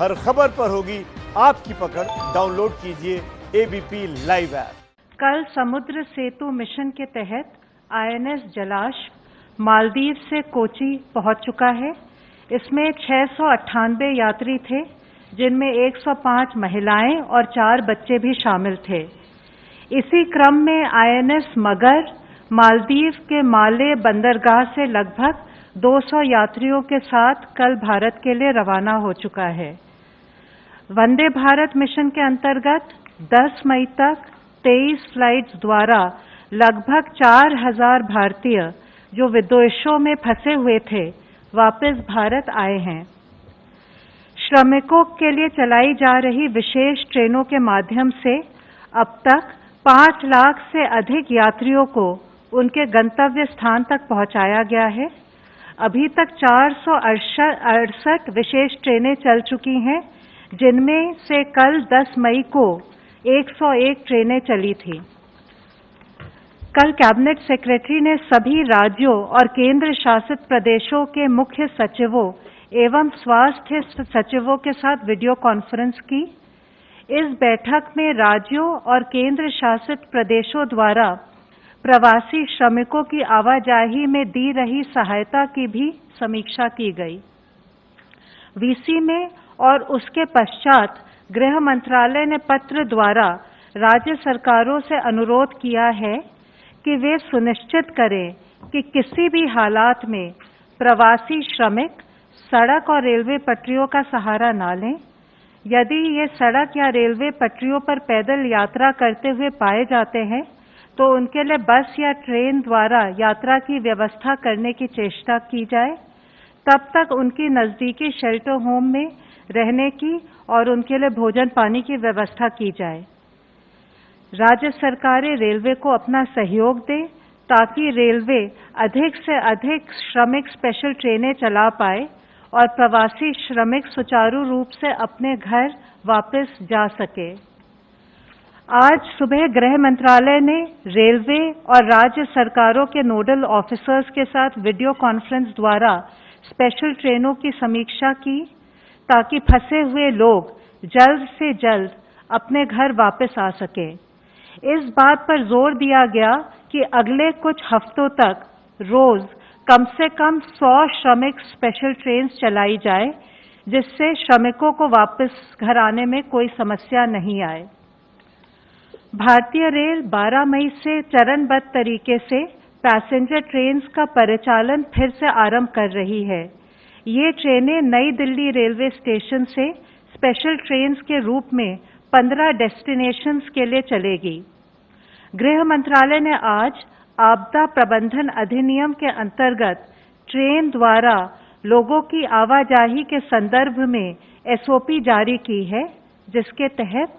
हर खबर पर होगी आपकी पकड़। डाउनलोड कीजिए एबीपी लाइव ऐप। कल समुद्र सेतु मिशन के तहत आईएनएस जलाश्व मालदीव से कोची पहुंच चुका है। इसमें 698 यात्री थे, जिनमें 105 महिलाएं और 4 बच्चे भी शामिल थे। इसी क्रम में आईएनएस मगर मालदीव के माले बंदरगाह से लगभग 200 यात्रियों के साथ कल भारत के लिए रवाना हो चुका है। वंदे भारत मिशन के अंतर्गत 10 मई तक 23 फ्लाइट्स द्वारा लगभग 4000 भारतीय जो विदेशों में फंसे हुए थे, वापस भारत आए हैं। श्रमिकों के लिए चलाई जा रही विशेष ट्रेनों के माध्यम से अब तक 5 लाख से अधिक यात्रियों को उनके गंतव्य स्थान तक पहुंचाया गया है। अभी तक 468 विशेष ट्रेनें चल चुकी हैं, जिनमें से कल 10 मई को 101 ट्रेनें चली थी। कल कैबिनेट सेक्रेटरी ने सभी राज्यों और केंद्र शासित प्रदेशों के मुख्य सचिवों एवं स्वास्थ्य सचिवों के साथ वीडियो कॉन्फ्रेंस की। इस बैठक में राज्यों और केंद्र शासित प्रदेशों द्वारा प्रवासी श्रमिकों की आवाजाही में दी रही सहायता की भी समीक्षा की गई। वीसी में और उसके पश्चात गृह मंत्रालय ने पत्र द्वारा राज्य सरकारों से अनुरोध किया है कि वे सुनिश्चित करें कि किसी भी हालात में प्रवासी श्रमिक सड़क और रेलवे पटरियों का सहारा न लें। यदि ये सड़क या रेलवे पटरियों पर पैदल यात्रा करते हुए पाए जाते हैं, तो उनके लिए बस या ट्रेन द्वारा यात्रा की व्यवस्था करने की चेष्टा की जाए। तब तक उनकी नजदीकी शेल्टर होम में रहने की और उनके लिए भोजन पानी की व्यवस्था की जाए। राज्य सरकारें रेलवे को अपना सहयोग दें ताकि रेलवे अधिक से अधिक श्रमिक स्पेशल ट्रेनें चला पाए और प्रवासी श्रमिक सुचारू रूप से अपने घर वापस जा सके। आज सुबह गृह मंत्रालय ने रेलवे और राज्य सरकारों के नोडल ऑफिसर्स के साथ वीडियो कॉन्फ्रेंस द्वारा स्पेशल ट्रेनों की समीक्षा की, ताकि फंसे हुए लोग जल्द से जल्द अपने घर वापस आ सके। इस बात पर जोर दिया गया कि अगले कुछ हफ्तों तक रोज कम से कम 100 श्रमिक स्पेशल ट्रेन चलाई जाए, जिससे श्रमिकों को वापस घर आने में कोई समस्या नहीं आए। भारतीय रेल 12 मई से चरणबद्ध तरीके से पैसेंजर ट्रेन्स का परिचालन फिर से आरंभ कर रही है। ये ट्रेनें नई दिल्ली रेलवे स्टेशन से स्पेशल ट्रेन्स के रूप में 15 डेस्टिनेशंस के लिए चलेगी। गृह मंत्रालय ने आज आपदा प्रबंधन अधिनियम के अंतर्गत ट्रेन द्वारा लोगों की आवाजाही के संदर्भ में एसओपी जारी की है, जिसके तहत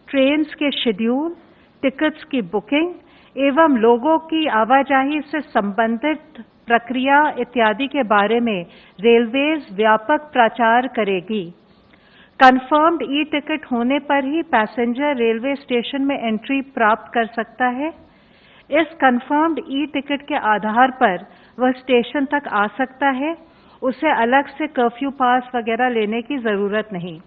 ट्रेन्स के शेड्यूल, टिकट्स की बुकिंग एवं लोगों की आवाजाही से संबंधित प्रक्रिया इत्यादि के बारे में रेलवेज व्यापक प्रचार करेगी। कंफर्म्ड ई टिकट होने पर ही पैसेंजर रेलवे स्टेशन में एंट्री प्राप्त कर सकता है। इस कंफर्म्ड ई टिकट के आधार पर वह स्टेशन तक आ सकता है। उसे अलग से कर्फ्यू पास वगैरह लेने की जरूरत नहीं।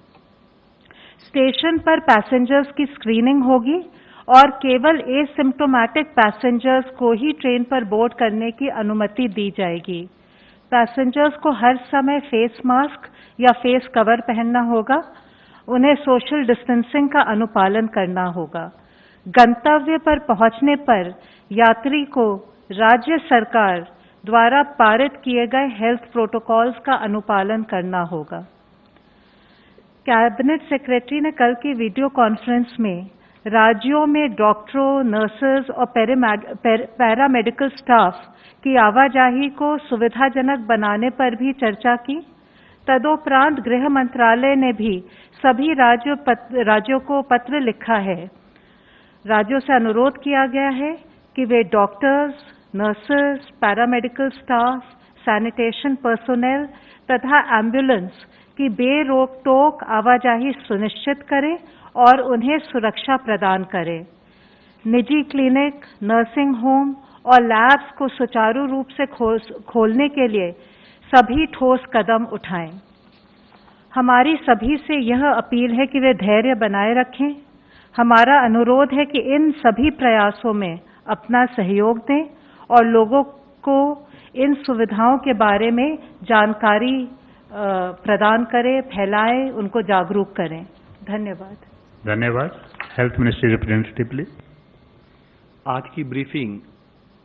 स्टेशन पर पैसेंजर्स की स्क्रीनिंग होगी और केवल एसिम्प्टोमेटिक पैसेंजर्स को ही ट्रेन पर बोर्ड करने की अनुमति दी जाएगी। पैसेंजर्स को हर समय फेस मास्क या फेस कवर पहनना होगा। उन्हें सोशल डिस्टेंसिंग का अनुपालन करना होगा। गंतव्य पर पहुंचने पर यात्री को राज्य सरकार द्वारा पारित किए गए हेल्थ प्रोटोकॉल्स का अनुपालन करना होगा। कैबिनेट सेक्रेटरी ने कल की वीडियो कॉन्फ्रेंस में राज्यों में डॉक्टरों, नर्सेज और पैरामेडिकल स्टाफ की आवाजाही को सुविधाजनक बनाने पर भी चर्चा की। तदोपरांत गृह मंत्रालय ने भी सभी राज्यों को पत्र लिखा है। राज्यों से अनुरोध किया गया है कि वे doctors, nurses, paramedical staff, sanitation personnel तथा एम्बुलेंस की बेरोक-टोक आवाजाही सुनिश्चित करें और उन्हें सुरक्षा प्रदान करें। निजी क्लिनिक, नर्सिंग होम और लैब्स को सुचारू रूप से खोलने के लिए सभी ठोस कदम उठाएं। हमारी सभी से यह अपील है कि वे धैर्य बनाए रखें। हमारा अनुरोध है कि इन सभी प्रयासों में अपना सहयोग दें और लोगों को इन सुविधाओं के बारे में जानकारी प्रदान करें, फैलाएं, उनको जागरूक करें। धन्यवाद। धन्यवाद। Health ministry representative please. आज की ब्रीफिंग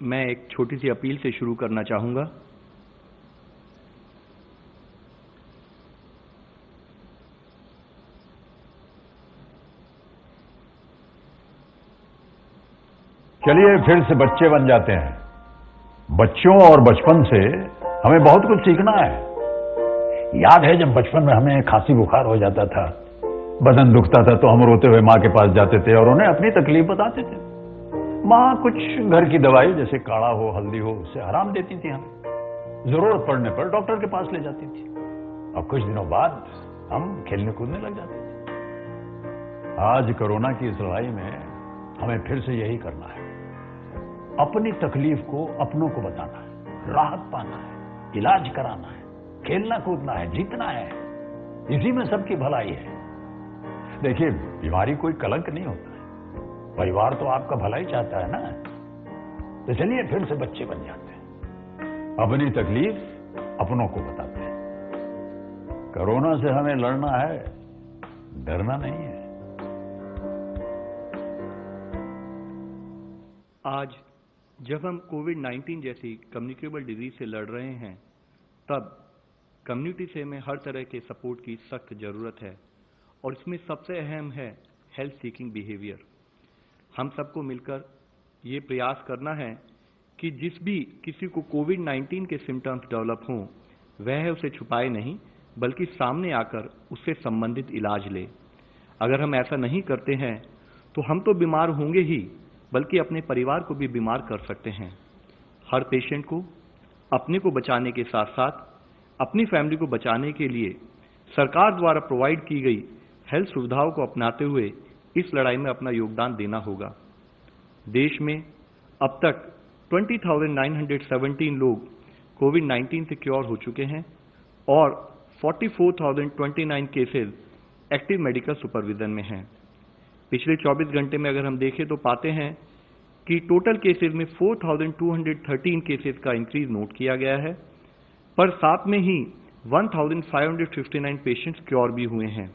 मैं एक छोटी सी अपील से शुरू करना चाहूंगा। चलिए फिर से बच्चे बन जाते हैं। बच्चों और बचपन से हमें बहुत कुछ सीखना है। याद है जब बचपन में हमें खांसी बुखार हो जाता था, बदन दुखता था तो हम रोते हुए माँ के पास जाते थे और उन्हें अपनी तकलीफ बताते थे। माँ कुछ घर की दवाई जैसे काढ़ा हो, हल्दी हो, उससे आराम देती थी हमें। जरूरत पड़ने पर डॉक्टर के पास ले जाती थी और कुछ दिनों बाद हम खेलने कूदने लग जाते थे। आज कोरोना की इस लड़ाई में हमें फिर से यही करना है। अपनी तकलीफ को अपनों को बताना है, राहत पाना है, इलाज कराना है, खेलना कूदना है, जीतना है। इसी में सबकी भलाई है। देखिए, बीमारी कोई कलंक नहीं होता है। परिवार तो आपका भला ही चाहता है ना। तो चलिए फिर से बच्चे बन जाते हैं, अपनी तकलीफ अपनों को बताते हैं। कोरोना से हमें लड़ना है, डरना नहीं है। आज जब हम कोविड-19 जैसी कम्युनिकेबल डिजीज से लड़ रहे हैं, तब कम्युनिटी से हमें हर तरह के सपोर्ट की सख्त जरूरत है और इसमें सबसे अहम है हेल्थ सीकिंग बिहेवियर। हम सबको मिलकर ये प्रयास करना है कि जिस भी किसी को कोविड-19 के सिम्टम्स डेवलप हों, वह उसे छुपाए नहीं, बल्कि सामने आकर उससे संबंधित इलाज ले। अगर हम ऐसा नहीं करते हैं तो हम तो बीमार होंगे ही, बल्कि अपने परिवार को भी बीमार कर सकते हैं। हर पेशेंट को अपने को बचाने के साथ साथ अपनी फैमिली को बचाने के लिए सरकार द्वारा प्रोवाइड की गई हेल्थ सुविधाओं को अपनाते हुए इस लड़ाई में अपना योगदान देना होगा। देश में अब तक 20,917 लोग कोविड-19 से क्योर हो चुके हैं और 44,029 केसेस एक्टिव मेडिकल सुपरविजन में हैं। पिछले 24 घंटे में अगर हम देखें तो पाते हैं कि टोटल केसेस में 4,213 केसेस का इंक्रीज नोट किया गया है, पर साथ में ही 1,559 पेशेंट्स क्योर भी हुए हैं।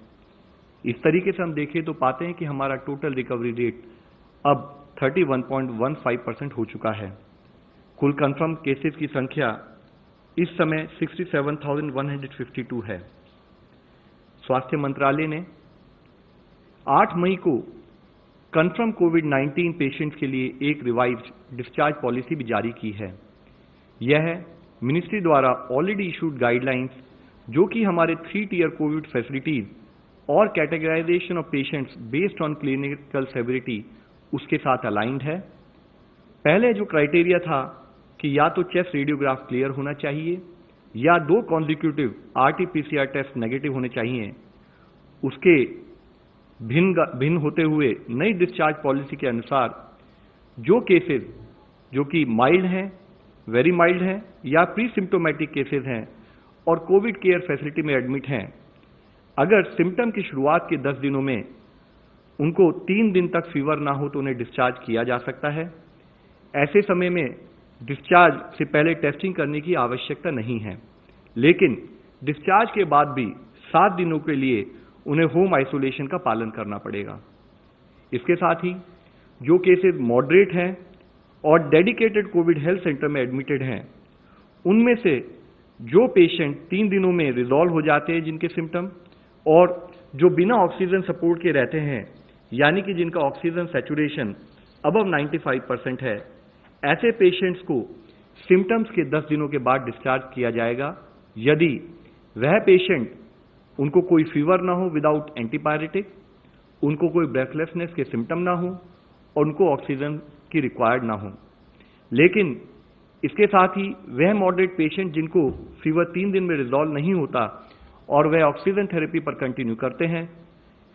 इस तरीके से हम देखें तो पाते हैं कि हमारा टोटल रिकवरी रेट अब 31.15% हो चुका है। कुल कंफर्म केसेस की संख्या इस समय 67,152 है। स्वास्थ्य मंत्रालय ने 8 मई को कंफर्म कोविड-19 पेशेंट्स के लिए एक रिवाइज्ड डिस्चार्ज पॉलिसी भी जारी की है। यह मिनिस्ट्री द्वारा ऑलरेडी इशूड गाइडलाइंस, जो कि हमारे 3 टियर कोविड फैसिलिटीज और categorization of patients based on clinical severity, उसके साथ अलाइंड है। पहले जो क्राइटेरिया था कि या तो चेस्ट रेडियोग्राफ क्लियर होना चाहिए या 2 कॉन्जिक्यूटिव RT-PCR टेस्ट नेगेटिव होने चाहिए, उसके भिन्न होते हुए नई डिस्चार्ज पॉलिसी के अनुसार जो केसेस जो कि माइल्ड हैं, वेरी माइल्ड हैं या प्री सिम्टोमेटिक केसेस हैं और कोविड केयर फैसिलिटी में एडमिट हैं, अगर सिम्टम की शुरुआत के 10 दिनों में उनको 3 दिन तक फीवर ना हो तो उन्हें डिस्चार्ज किया जा सकता है। ऐसे समय में डिस्चार्ज से पहले टेस्टिंग करने की आवश्यकता नहीं है, लेकिन डिस्चार्ज के बाद भी 7 दिनों के लिए उन्हें होम आइसोलेशन का पालन करना पड़ेगा। इसके साथ ही जो केसेस मॉडरेट हैं और डेडिकेटेड कोविड हेल्थ सेंटर में एडमिटेड हैं, उनमें से जो पेशेंट 3 दिनों में रिजॉल्व हो जाते हैं जिनके सिम्टम, और जो बिना ऑक्सीजन सपोर्ट के रहते हैं, यानी कि जिनका ऑक्सीजन सैचुरेशन अबव 95% है, ऐसे पेशेंट्स को सिम्टम्स के 10 दिनों के बाद डिस्चार्ज किया जाएगा यदि वह पेशेंट, उनको कोई फीवर ना हो विदाउट एंटीपायरेटिक, उनको कोई ब्रेथलेसनेस के सिम्टम ना हो और उनको ऑक्सीजन की रिक्वायर्ड ना हो। लेकिन इसके साथ ही वह मॉडरेट पेशेंट जिनको फीवर 3 दिन में रिजॉल्व नहीं होता और वह ऑक्सीजन थेरेपी पर कंटिन्यू करते हैं,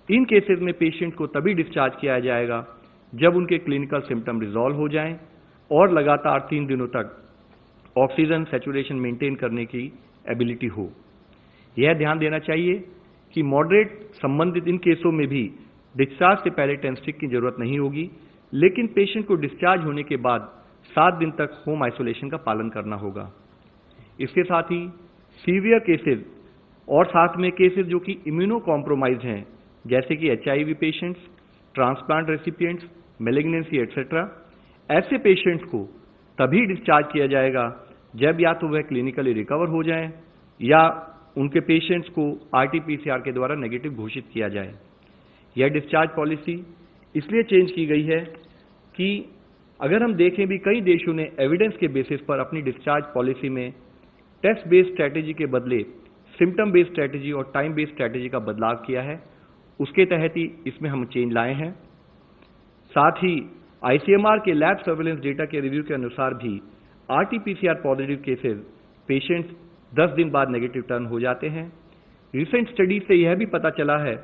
इन केसेस में पेशेंट को तभी डिस्चार्ज किया जाएगा जब उनके क्लिनिकल सिम्टम रिजॉल्व हो जाएं और लगातार 3 दिनों तक ऑक्सीजन सैचुरेशन मेंटेन करने की एबिलिटी हो। यह ध्यान देना चाहिए कि मॉडरेट संबंधित इन केसों में भी डिस्चार्ज से पहले 10 स्टिक की जरूरत नहीं होगी, लेकिन पेशेंट को डिस्चार्ज होने के बाद 7 दिन तक होम आइसोलेशन का पालन करना होगा। इसके साथ ही सीवियर केसेस और साथ में केसेस जो कि इम्यूनो कॉम्प्रोमाइज हैं, जैसे कि HIV patients, transplant recipients, malignancy etcetera, ऐसे पेशेंट्स को तभी डिस्चार्ज किया जाएगा जब या तो वह क्लिनिकली रिकवर हो जाएं या उनके पेशेंट्स को RT-PCR के द्वारा नेगेटिव घोषित किया जाए। यह डिस्चार्ज पॉलिसी इसलिए चेंज की गई है कि अगर हम देखें भी कई देशों ने एविडेंस के बेसिस पर अपनी डिस्चार्ज पॉलिसी में टेस्ट बेस्ड स्ट्रैटेजी के बदले सिम्टम बेस्ड स्ट्रैटेजी और टाइम बेस्ड स्ट्रैटेजी का बदलाव किया है। उसके तहत ही इसमें हम चेंज लाए हैं। साथ ही ICMR के लैब सर्वेलेंस डेटा के रिव्यू के अनुसार भी RT-PCR पॉजिटिव केसेस पेशेंट्स 10 दिन बाद नेगेटिव टर्न हो जाते हैं। रिसेंट स्टडी से यह भी पता चला है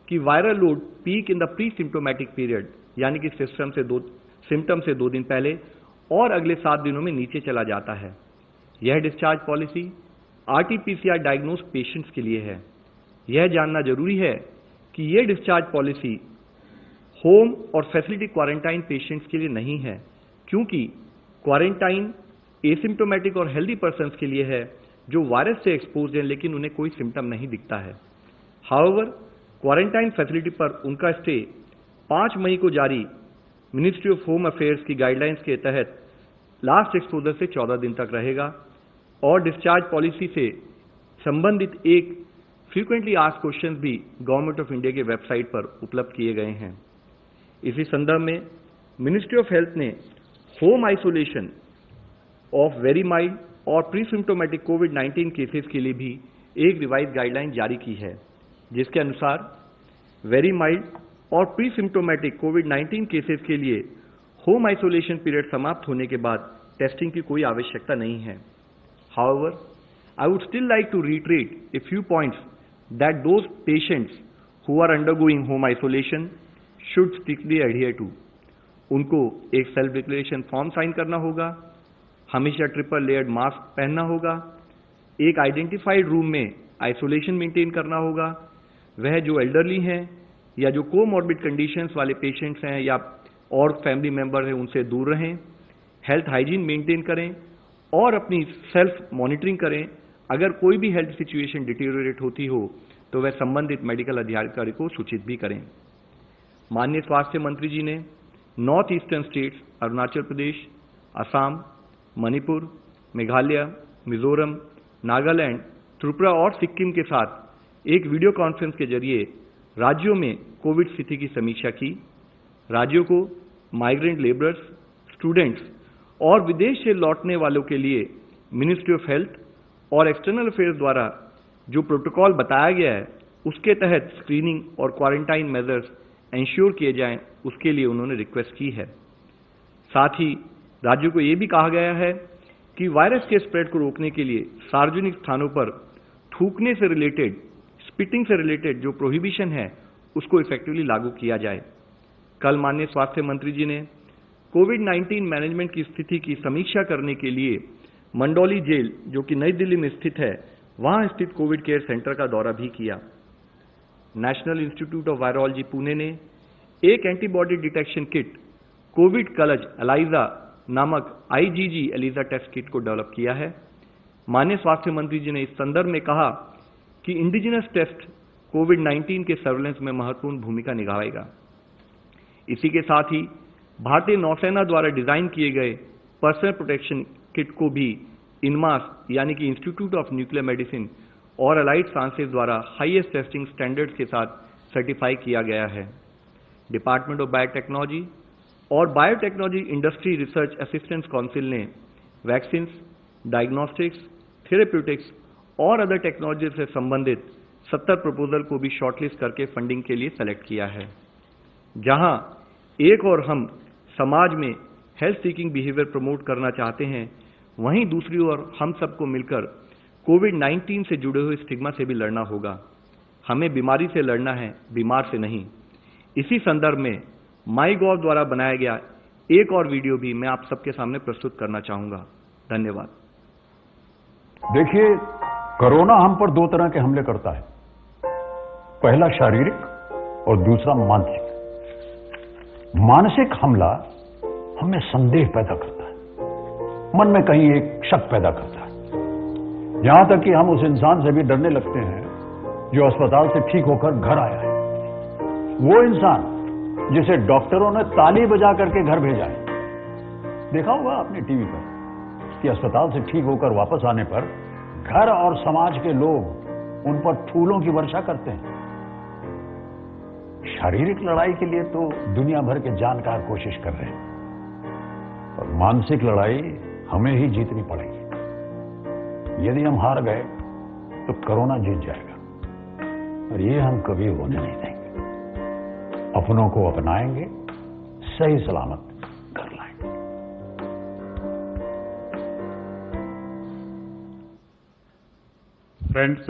कि viral load peak in the pre symptomatic period, यानी कि सिम्टम से 2 दिन पहले और अगले 7 दिनों में नीचे चला जाता है। यह discharge policy RT-PCR diagnose patients के लिए है। यह जानना जरूरी है कि यह डिस्चार्ज पॉलिसी होम और फैसिलिटी क्वारंटाइन पेशेंट्स के लिए नहीं है, क्योंकि क्वारंटाइन एसिम्टोमेटिक और हेल्दी पर्सन्स के लिए है जो वायरस से एक्सपोज हैं लेकिन उन्हें कोई सिम्टम नहीं दिखता है। हाउएवर, क्वारंटाइन फैसिलिटी पर उनका स्टे 5 मई को जारी मिनिस्ट्री ऑफ होम अफेयर्स की गाइडलाइंस के तहत लास्ट एक्सपोजर से 14 दिन तक रहेगा और डिस्चार्ज पॉलिसी से संबंधित एक फ्रीक्वेंटली आस्क्ड क्वेश्चन भी गवर्नमेंट ऑफ इंडिया के वेबसाइट पर उपलब्ध किए गए हैं। इसी संदर्भ में मिनिस्ट्री ऑफ हेल्थ ने home isolation of very mild और प्री सिम्टोमेटिक कोविड-19 केसेस के लिए भी एक रिवाइज गाइडलाइन जारी की है, जिसके अनुसार वेरी माइल्ड और प्री सिम्टोमेटिक कोविड-19 केसेस के लिए होम आइसोलेशन पीरियड समाप्त होने के बाद टेस्टिंग की कोई आवश्यकता नहीं है। However, I would still like to reiterate a few points that those patients who are undergoing home isolation should strictly adhere to. उनको एक सेल्फ डिक्लेरेशन फॉर्म साइन करना होगा, हमेशा ट्रिपल लेयर्ड मास्क पहनना होगा, एक आइडेंटिफाइड रूम में isolation maintain करना होगा, वह जो एल्डरली हैं या जो कोमॉर्बिड कंडीशंस वाले पेशेंट्स हैं या और फैमिली मेंबर हैं उनसे दूर रहें, हेल्थ हाइजीन मेंटेन करें और अपनी सेल्फ मॉनिटरिंग करें। अगर कोई भी हेल्थ सिचुएशन डिटीरियोरेट होती हो तो वह संबंधित मेडिकल अधिकारी को सूचित भी करें। माननीय स्वास्थ्य मंत्री जी ने north eastern states Arunachal Pradesh, Assam, Manipur, Meghalaya, Mizoram, Nagaland, Tripura और सिक्किम के साथ एक वीडियो कॉन्फ्रेंस के जरिए राज्यों में कोविड स्थिति की समीक्षा की। राज्यों को माइग्रेंट लेबरर्स, स्टूडेंट्स और विदेश से लौटने वालों के लिए मिनिस्ट्री ऑफ हेल्थ और एक्सटर्नल अफेयर्स द्वारा जो प्रोटोकॉल बताया गया है उसके तहत स्क्रीनिंग और क्वारंटाइन मेजर्स इंश्योर किए जाएं, उसके लिए उन्होंने रिक्वेस्ट की है। साथ ही राज्यों को यह भी कहा गया है कि वायरस के स्प्रेड को रोकने के लिए सार्वजनिक स्थानों पर थूकने से रिलेटेड, स्पिटिंग से रिलेटेड जो प्रोहिबिशन है उसको इफेक्टिवली लागू किया जाए। कल माननीय स्वास्थ्य मंत्री जी ने कोविड-19 मैनेजमेंट की स्थिति की समीक्षा करने के लिए मंडौली जेल, जो कि नई दिल्ली में स्थित है, वहां स्थित कोविड केयर सेंटर का दौरा भी किया। National Institute of virology Pune ने एक एंटीबॉडी डिटेक्शन किट कोविड कलज एलाइजा नामक IgG एलिजा टेस्ट किट को डेवलप किया है। माननीय स्वास्थ्य मंत्री जी ने इस संदर्भ में कहा कि इंडिजिनस टेस्ट कोविड-19 के सर्वेलेंस में महत्वपूर्ण भूमिका निभाएगा। इसी के साथ ही भारतीय नौसेना द्वारा डिजाइन किए गए पर्सनल प्रोटेक्शन किट को भी इनमास यानी कि इंस्टीट्यूट ऑफ न्यूक्लियर मेडिसिन और अलाइड साइंसेज द्वारा हाईएस्ट टेस्टिंग स्टैंडर्ड्स के साथ सर्टिफाई किया गया है। डिपार्टमेंट ऑफ बायोटेक्नोलॉजी और biotechnology industry research assistance council ने वैक्सीन, डायग्नोस्टिक्स, थेरेप्यूटिक्स और अदर टेक्नोलॉजी से संबंधित 70 प्रपोजल को भी शॉर्टलिस्ट करके फंडिंग के लिए सेलेक्ट किया है। जहां एक और हम समाज में हेल्थ सीकिंग बिहेवियर प्रमोट करना चाहते हैं, वहीं दूसरी ओर हम सबको मिलकर कोविड-19 से जुड़े हुए स्टिग्मा से भी लड़ना होगा। हमें बीमारी से लड़ना है, बीमार से नहीं। इसी संदर्भ में माईगॉव द्वारा बनाया गया एक और वीडियो भी मैं आप सबके सामने प्रस्तुत करना चाहूंगा। धन्यवाद। देखिए, कोरोना हम पर 2 तरह के हमले करता है। पहला शारीरिक और दूसरा मानसिक। मानसिक हमला हमें संदेह पैदा करता है, मन में कहीं एक शक पैदा करता है, यहां तक कि हम उस इंसान से भी डरने लगते हैं जो अस्पताल से ठीक होकर घर आया है। वो इंसान जिसे डॉक्टरों ने ताली बजा करके घर भेजा है। देखा होगा आपने टीवी पर कि अस्पताल से ठीक होकर वापस आने पर घर और समाज के लोग उन पर फूलों की वर्षा करते हैं। शारीरिक लड़ाई के लिए तो दुनिया भर के जानकार कोशिश कर रहे हैं, और मानसिक लड़ाई हमें ही जीतनी पड़ेगी। यदि हम हार गए तो कोरोना जीत जाएगा, और ये हम कभी होने नहीं देंगे। अपनों को अपनाएंगे, सही सलामत कर लाएंगे। Friends,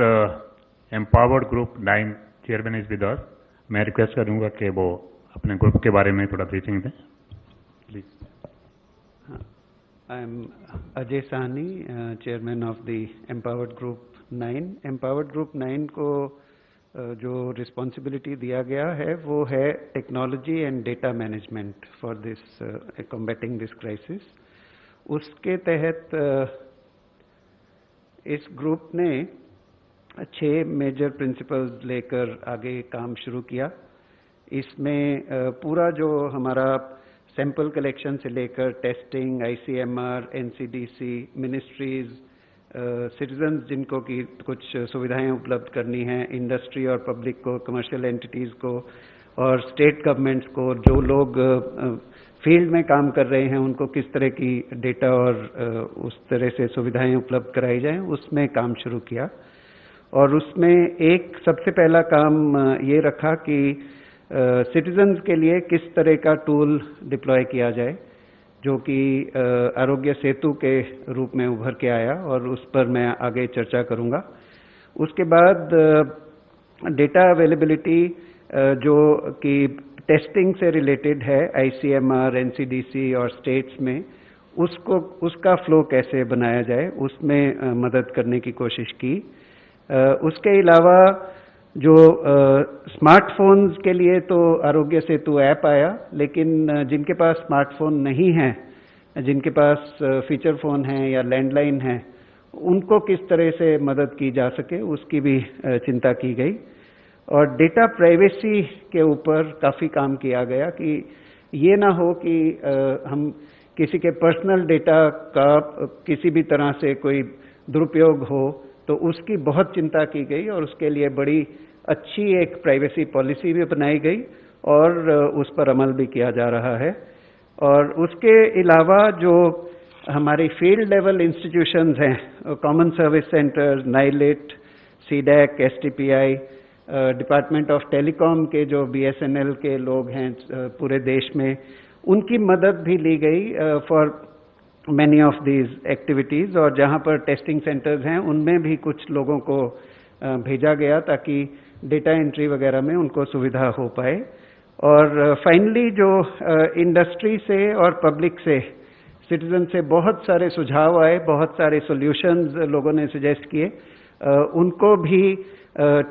empowered group 9 chairman is with us. मैं रिक्वेस्ट करूंगा कि वो अपने ग्रुप के बारे में थोड़ा ब्रीफिंग दें, please. I am Ajay Sahni, chairman of the empowered group 9। Empowered group 9 को जो रिस्पॉन्सिबिलिटी दिया गया है वो है technology and data management for this combating this crisis. उसके तहत इस ग्रुप ने 6 मेजर प्रिंसिपल्स लेकर आगे काम शुरू किया। इसमें पूरा जो हमारा सैंपल कलेक्शन से लेकर testing, ICMR, NCDC, ministries, citizens जिनको की कुछ सुविधाएं उपलब्ध करनी हैं, इंडस्ट्री और पब्लिक को, कमर्शियल एंटिटीज़ को और स्टेट गवर्नमेंट्स को, जो लोग फील्ड में काम कर रहे हैं उनको किस तरह की डेटा और उस तरह से सुविधाएं उपलब्ध कराई जाएं, उसमें काम शुरू किया। और उसमें एक सबसे पहला काम ये रखा कि सिटीजन्स के लिए किस तरह का टूल डिप्लॉय किया जाए, जो कि आरोग्य सेतु के रूप में उभर के आया, और उस पर मैं आगे चर्चा करूंगा। उसके बाद डेटा अवेलेबिलिटी जो कि टेस्टिंग से रिलेटेड है, ICMR, NCDC और स्टेट्स में, उसका फ्लो कैसे बनाया जाए, उसमें मदद करने की कोशिश की। उसके अलावा जो स्मार्टफोन्स के लिए तो आरोग्य सेतु ऐप आया, लेकिन जिनके पास स्मार्टफोन नहीं है, जिनके पास फीचर फोन है या लैंडलाइन है, उनको किस तरह से मदद की जा सके उसकी भी चिंता की गई। और डेटा प्राइवेसी के ऊपर काफ़ी काम किया गया कि ये ना हो कि हम किसी के पर्सनल डेटा का किसी भी तरह से कोई दुरुपयोग हो, तो उसकी बहुत चिंता की गई और उसके लिए बड़ी अच्छी एक प्राइवेसी पॉलिसी भी बनाई गई और उस पर अमल भी किया जा रहा है। और उसके अलावा जो हमारी फील्ड लेवल इंस्टीट्यूशंस हैं, common service centre, NIELIT, CDAC, STPI, department of telecom के जो BSNL के लोग हैं पूरे देश में, उनकी मदद भी ली गई for many of these activities. और जहां पर टेस्टिंग सेंटर्स हैं उनमें भी कुछ लोगों को भेजा गया ताकि डेटा एंट्री वगैरह में उनको सुविधा हो पाए। और फाइनली जो इंडस्ट्री से और पब्लिक से, सिटीजन से बहुत सारे सुझाव आए, बहुत सारे सॉल्यूशंस लोगों ने सजेस्ट किए, उनको भी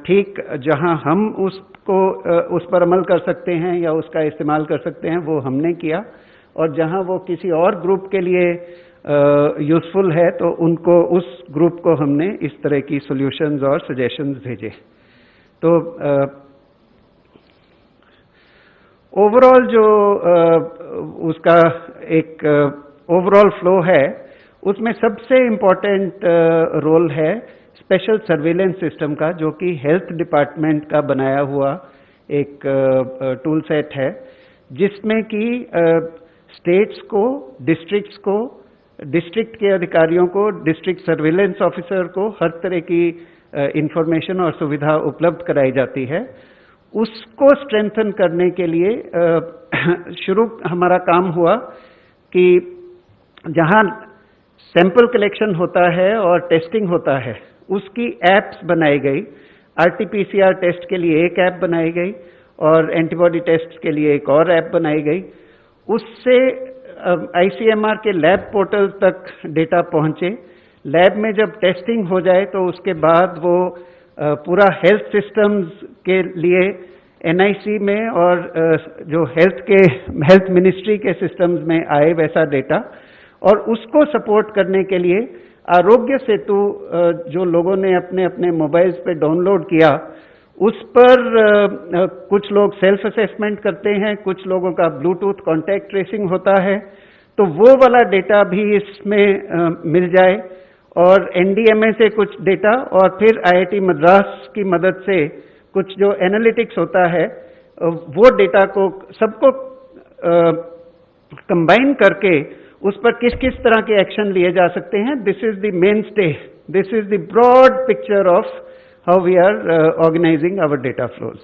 ठीक जहां हम उसको उस पर अमल कर सकते हैं या उसका इस्तेमाल कर सकते हैं वो हमने किया, और जहां वो किसी और ग्रुप के लिए यूजफुल है तो उनको, उस ग्रुप को हमने इस तरह की सॉल्यूशंस और सजेशंस भेजे। तो ओवरऑल जो उसका एक ओवरऑल फ्लो है, उसमें सबसे इम्पोर्टेंट रोल है स्पेशल सर्वेलेंस सिस्टम का, जो कि हेल्थ डिपार्टमेंट का बनाया हुआ एक टूल सेट है, जिसमें कि स्टेट्स को, डिस्ट्रिक्ट्स को, डिस्ट्रिक्ट के अधिकारियों को, डिस्ट्रिक्ट सर्वेलेंस ऑफिसर को हर तरह की इंफॉर्मेशन और सुविधा उपलब्ध कराई जाती है। उसको स्ट्रेंथन करने के लिए शुरू हमारा काम हुआ कि जहां सैंपल कलेक्शन होता है और टेस्टिंग होता है, उसकी एप्स बनाई गई। RT-PCR टेस्ट के लिए एक ऐप बनाई गई और एंटीबॉडी टेस्ट के लिए एक और ऐप बनाई गई। उससे ICMR के लैब पोर्टल तक डेटा पहुंचे। लैब में जब टेस्टिंग हो जाए तो उसके बाद वो पूरा हेल्थ सिस्टम्स के लिए एनआईसी में और जो हेल्थ मिनिस्ट्री के सिस्टम्स में आए वैसा डेटा, और उसको सपोर्ट करने के लिए आरोग्य सेतु जो लोगों ने अपने अपने मोबाइल्स पे डाउनलोड किया, उस पर कुछ लोग सेल्फ असेसमेंट करते हैं, कुछ लोगों का ब्लूटूथ कॉन्टैक्ट ट्रेसिंग होता है, तो वो वाला डेटा भी इसमें मिल जाए, और एनडीएमए से कुछ डेटा, और फिर आईआईटी मद्रास की मदद से कुछ जो एनालिटिक्स होता है वो डेटा को सबको कंबाइन करके उस पर किस किस तरह के एक्शन लिए जा सकते हैं। This is the mainstay, this is the broad picture of how we are organizing our data flows.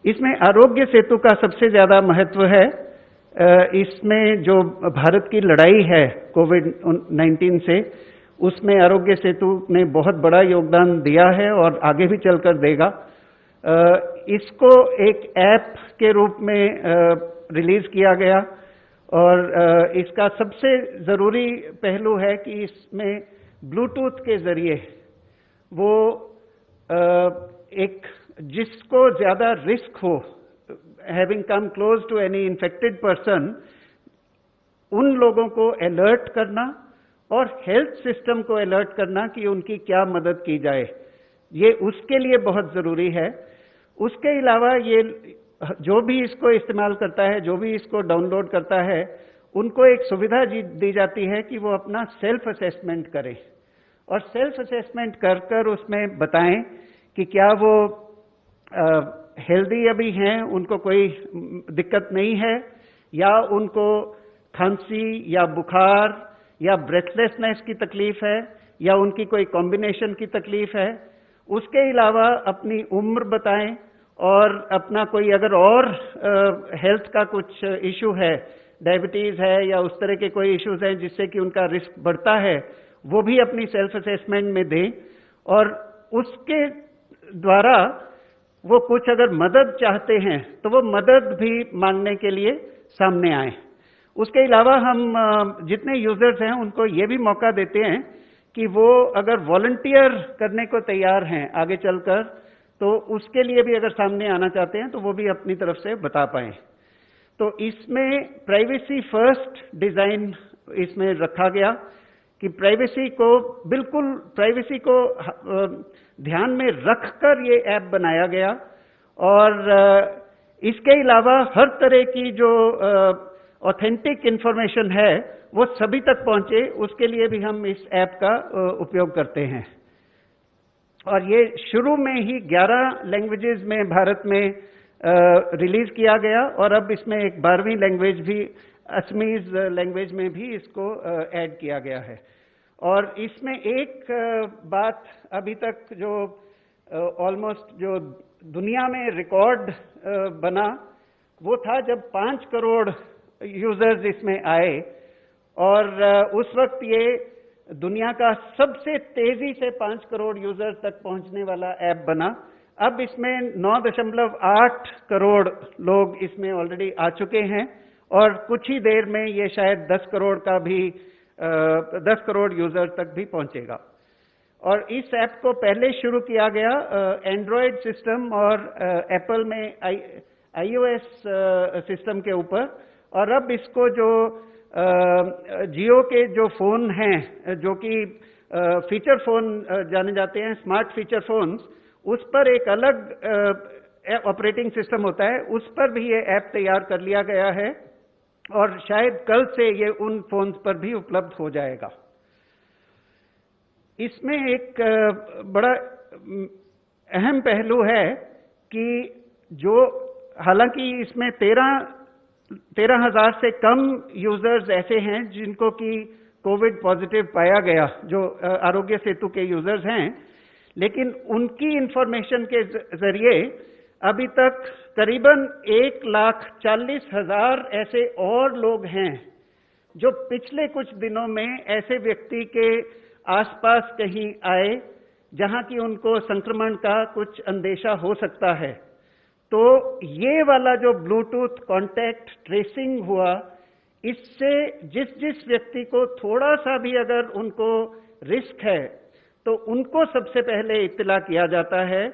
इसमें आरोग्य सेतु का सबसे ज्यादा महत्व है। इसमें जो भारत की लड़ाई है कोविड-19 से, उसमें आरोग्य सेतु ने बहुत बड़ा योगदान दिया है और आगे भी चलकर देगा। इसको एक ऐप के रूप में रिलीज किया गया, और इसका सबसे जरूरी पहलू है कि इसमें ब्लूटूथ के जरिए वो एक जिसको ज्यादा रिस्क हो, having come close to any infected person, उन लोगों को अलर्ट करना और हेल्थ सिस्टम को अलर्ट करना कि उनकी क्या मदद की जाए, ये उसके लिए बहुत जरूरी है। उसके अलावा ये जो भी इसको इस्तेमाल करता है, जो भी इसको डाउनलोड करता है, उनको एक सुविधा दी जाती है कि वो अपना सेल्फ असेसमेंट करें, और सेल्फ असेसमेंट कर कर उसमें बताएं कि क्या वो हेल्दी अभी हैं, उनको कोई दिक्कत नहीं है, या उनको खांसी या बुखार या ब्रेथलेसनेस की तकलीफ है, या उनकी कोई कॉम्बिनेशन की तकलीफ है। उसके अलावा अपनी उम्र बताएं, और अपना कोई अगर और हेल्थ का कुछ इशू है, डायबिटीज है या उस तरह के कोई इश्यूज हैं जिससे कि उनका रिस्क बढ़ता है, वो भी अपनी सेल्फ असेसमेंट में दें, और उसके द्वारा वो कुछ अगर मदद चाहते हैं तो वो मदद भी मांगने के लिए सामने आए। उसके अलावा हम जितने यूजर्स हैं उनको ये भी मौका देते हैं कि वो अगर वॉलंटियर करने को तैयार हैं आगे चलकर, तो उसके लिए भी अगर सामने आना चाहते हैं तो वो भी अपनी तरफ से बता पाएं। तो इसमें प्राइवेसी फर्स्ट डिजाइन इसमें रखा गया कि प्राइवेसी को बिल्कुल प्राइवेसी को ध्यान में रखकर ये ऐप बनाया गया, और इसके अलावा हर तरह की जो ऑथेंटिक इंफॉर्मेशन है वो सभी तक पहुंचे, उसके लिए भी हम इस ऐप का उपयोग करते हैं। और ये शुरू में ही 11 लैंग्वेजेस में भारत में रिलीज किया गया, और अब इसमें एक 12वीं लैंग्वेज भी, असमीज लैंग्वेज में भी इसको ऐड किया गया है। और इसमें एक बात अभी तक जो ऑलमोस्ट जो दुनिया में रिकॉर्ड बना, वो था जब 5 करोड़ यूजर्स इसमें आए, और उस वक्त ये दुनिया का सबसे तेजी से 5 करोड़ यूजर्स तक पहुंचने वाला ऐप बना। अब इसमें 9.8 करोड़ लोग इसमें ऑलरेडी आ चुके हैं, और कुछ ही देर में ये शायद 10 करोड़ का भी 10 करोड़ यूजर तक भी पहुंचेगा। और इस ऐप को पहले शुरू किया गया एंड्रॉयड सिस्टम और एप्पल में iOS सिस्टम के ऊपर, और अब इसको जो जियो के जो फोन हैं, जो कि फीचर फोन जाने जाते हैं, स्मार्ट फीचर फोन्स, उस पर एक अलग ऑपरेटिंग सिस्टम होता है, उस पर भी ये ऐप तैयार कर लिया गया है, और शायद कल से ये उन फोन्स पर भी उपलब्ध हो जाएगा। इसमें एक बड़ा अहम पहलू है कि जो हालांकि इसमें 13,000 से कम यूजर्स ऐसे हैं जिनको कि कोविड पॉजिटिव पाया गया, जो आरोग्य सेतु के यूजर्स हैं, लेकिन उनकी इंफॉर्मेशन के जरिए अभी तक करीबन 1,40,000 ऐसे और लोग हैं जो पिछले कुछ दिनों में ऐसे व्यक्ति के आसपास कहीं आए जहां की उनको संक्रमण का कुछ अंदेशा हो सकता है। तो ये वाला जो ब्लूटूथ कॉन्टैक्ट ट्रेसिंग हुआ, इससे जिस जिस व्यक्ति को थोड़ा सा भी अगर उनको रिस्क है, तो उनको सबसे पहले इत्तला किया जाता है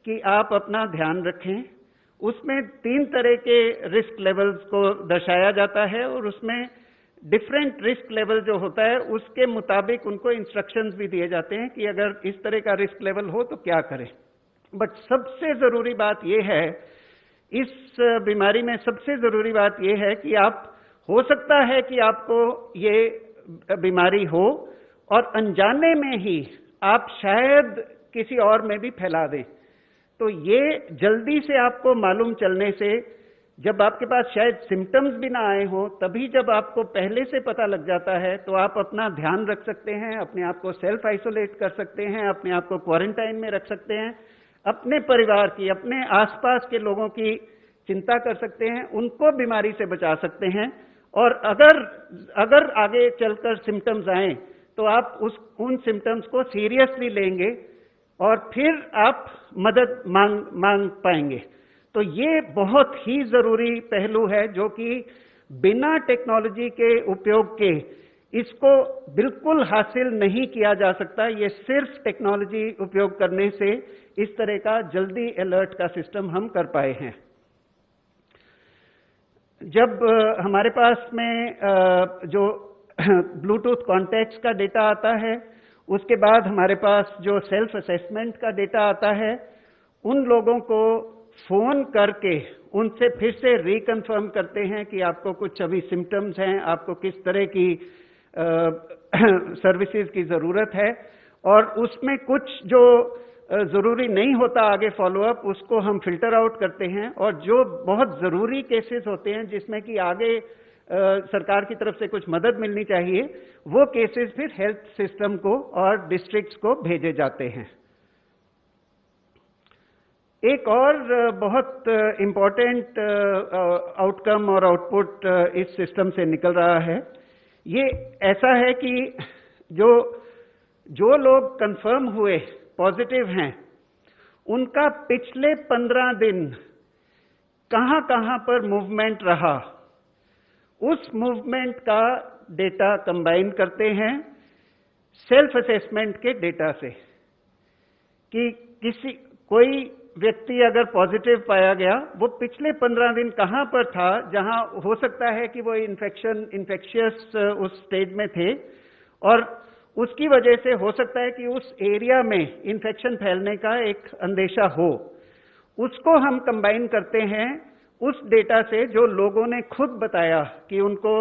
कि आप अपना ध्यान रखें। उसमें 3 तरह के रिस्क लेवल्स को दर्शाया जाता है और उसमें डिफरेंट रिस्क लेवल जो होता है उसके मुताबिक उनको इंस्ट्रक्शंस भी दिए जाते हैं कि अगर इस तरह का रिस्क लेवल हो तो क्या करें। बट सबसे जरूरी बात यह है, इस बीमारी में सबसे जरूरी बात यह है कि आप, हो सकता है कि आपको ये बीमारी हो और अनजाने में ही आप शायद किसी और में भी फैला दें। तो ये जल्दी से आपको मालूम चलने से, जब आपके पास शायद सिम्टम्स भी ना आए हो, तभी जब आपको पहले से पता लग जाता है तो आप अपना ध्यान रख सकते हैं, अपने आप को सेल्फ आइसोलेट कर सकते हैं, अपने आप को क्वारंटाइन में रख सकते हैं, अपने परिवार की, अपने आसपास के लोगों की चिंता कर सकते हैं, उनको बीमारी से बचा सकते हैं। और अगर आगे चलकर सिम्टम्स आए तो आप उन सिम्टम्स को सीरियसली लेंगे और फिर आप मदद मांग पाएंगे। तो ये बहुत ही जरूरी पहलू है जो कि बिना टेक्नोलॉजी के उपयोग के इसको बिल्कुल हासिल नहीं किया जा सकता। ये सिर्फ टेक्नोलॉजी उपयोग करने से इस तरह का जल्दी अलर्ट का सिस्टम हम कर पाए हैं। जब हमारे पास में जो ब्लूटूथ कॉन्टैक्ट्स का डेटा आता है, उसके बाद हमारे पास जो सेल्फ असेसमेंट का डेटा आता है, उन लोगों को फोन करके उनसे फिर से रिकन्फर्म करते हैं कि आपको कुछ अभी सिम्टम्स हैं, आपको किस तरह की सर्विसेज की जरूरत है, और उसमें कुछ जो जरूरी नहीं होता आगे फॉलोअप, उसको हम फिल्टर आउट करते हैं। और जो बहुत जरूरी केसेस होते हैं जिसमें कि आगे सरकार की तरफ से कुछ मदद मिलनी चाहिए, वो केसेस फिर हेल्थ सिस्टम को और डिस्ट्रिक्ट्स को भेजे जाते हैं। एक और बहुत इंपॉर्टेंट आउटकम और आउटपुट इस सिस्टम से निकल रहा है, ये ऐसा है कि जो लोग कंफर्म हुए पॉजिटिव हैं, उनका पिछले 15 दिन कहां कहां पर मूवमेंट रहा, उस मूवमेंट का डेटा कंबाइन करते हैं सेल्फ असेसमेंट के डेटा से कि कोई व्यक्ति अगर पॉजिटिव पाया गया, वो पिछले 15 दिन कहां पर था जहां हो सकता है कि वो इन्फेक्शियस उस स्टेज में थे, और उसकी वजह से हो सकता है कि उस एरिया में इन्फेक्शन फैलने का एक अंदेशा हो। उसको हम कंबाइन करते हैं उस डेटा से जो लोगों ने खुद बताया कि उनको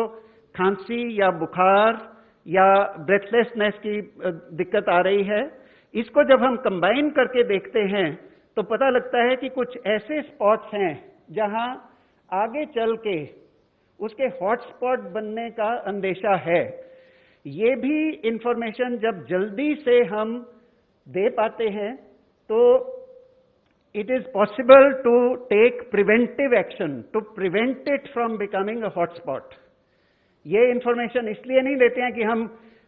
खांसी या बुखार या ब्रेथलेसनेस की दिक्कत आ रही है। इसको जब हम कंबाइन करके देखते हैं तो पता लगता है कि कुछ ऐसे स्पॉट्स हैं जहां आगे चल के उसके हॉटस्पॉट बनने का अंदेशा है। ये भी इंफॉर्मेशन जब जल्दी से हम दे पाते हैं तो it is possible to take preventive action to prevent it from becoming a hotspot. ये इंफॉर्मेशन इसलिए नहीं देते हैं कि हम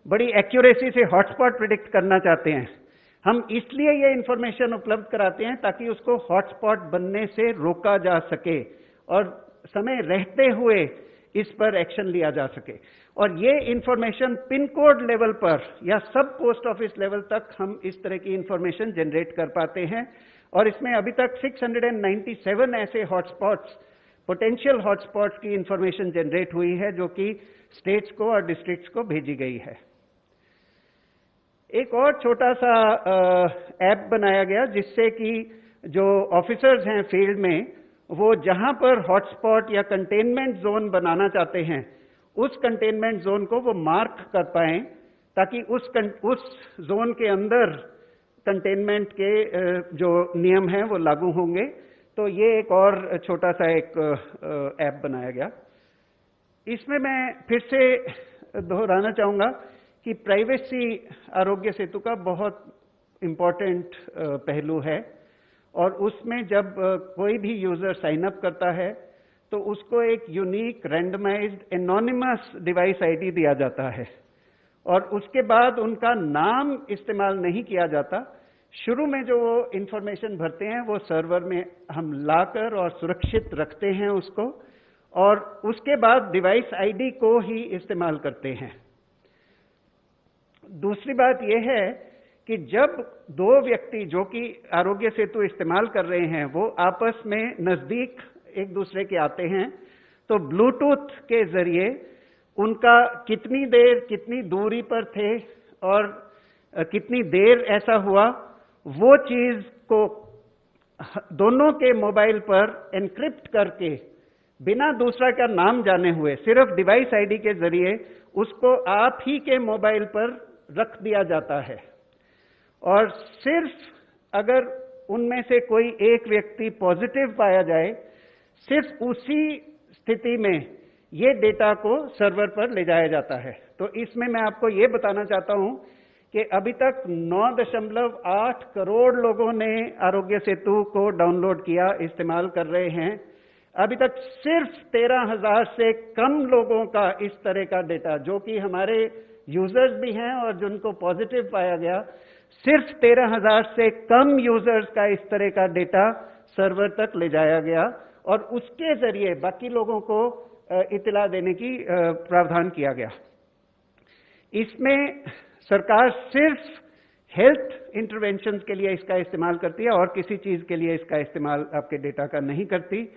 बड़ी एक्यूरेसी से हॉटस्पॉट प्रिडिक्ट करना चाहते हैं, हम इसलिए ये इंफॉर्मेशन उपलब्ध कराते हैं ताकि उसको हॉटस्पॉट बनने से रोका जा सके और समय रहते हुए इस पर एक्शन लिया जा सके। और ये इंफॉर्मेशन पिन कोड लेवल पर या सब पोस्ट ऑफिस लेवल तक हम इस तरह की इंफॉर्मेशन जनरेट कर पाते हैं। और इसमें अभी तक 697 ऐसे हॉटस्पॉट्स, पोटेंशियल हॉटस्पॉट्स की इंफॉर्मेशन जनरेट हुई है जो कि स्टेट्स को और डिस्ट्रिक्ट्स को भेजी गई है। एक और छोटा सा ऐप बनाया गया जिससे कि जो ऑफिसर्स हैं फील्ड में, वो जहां पर हॉटस्पॉट या कंटेनमेंट जोन बनाना चाहते हैं, उस कंटेनमेंट जोन को वो मार्क कर पाएं ताकि उस जोन के अंदर कंटेनमेंट के जो नियम हैं वो लागू होंगे। तो ये एक और छोटा सा एक ऐप बनाया गया। इसमें मैं फिर से दोहराना चाहूंगा कि प्राइवेसी आरोग्य सेतु का बहुत इंपॉर्टेंट पहलू है, और उसमें जब कोई भी यूजर साइन अप करता है तो उसको एक unique randomized anonymous device ID दिया जाता है, और उसके बाद उनका नाम इस्तेमाल नहीं किया जाता। शुरू में जो वो इंफॉर्मेशन भरते हैं वो सर्वर में हम लाकर और सुरक्षित रखते हैं उसको, और उसके बाद डिवाइस आईडी को ही इस्तेमाल करते हैं। दूसरी बात यह है कि जब दो व्यक्ति जो कि आरोग्य सेतु इस्तेमाल कर रहे हैं वो आपस में नजदीक एक दूसरे के आते हैं, तो ब्लूटूथ के जरिए उनका कितनी देर कितनी दूरी पर थे और कितनी देर ऐसा हुआ, वो चीज को दोनों के मोबाइल पर एनक्रिप्ट करके बिना दूसरा का नाम जाने हुए सिर्फ डिवाइस आईडी के जरिए उसको आप ही के मोबाइल पर रख दिया जाता है। और सिर्फ अगर उनमें से कोई एक व्यक्ति पॉजिटिव पाया जाए, सिर्फ उसी स्थिति में ये डेटा को सर्वर पर ले जाया जाता है। तो इसमें मैं आपको ये बताना चाहता हूं कि अभी तक 9.8 करोड़ लोगों ने आरोग्य सेतु को डाउनलोड किया, इस्तेमाल कर रहे हैं। अभी तक सिर्फ 13,000 से कम लोगों का इस तरह का डेटा, जो कि हमारे यूजर्स भी हैं और जिनको पॉजिटिव पाया गया, सिर्फ 13,000 से कम यूजर्स का इस तरह का डेटा सर्वर तक ले जाया गया और उसके जरिए बाकी लोगों को इत्तला देने की प्रावधान किया गया। इसमें सरकार सिर्फ हेल्थ इंटरवेंशंस के लिए इसका इस्तेमाल करती है और किसी चीज के लिए इसका इस्तेमाल आपके डेटा का नहीं करती।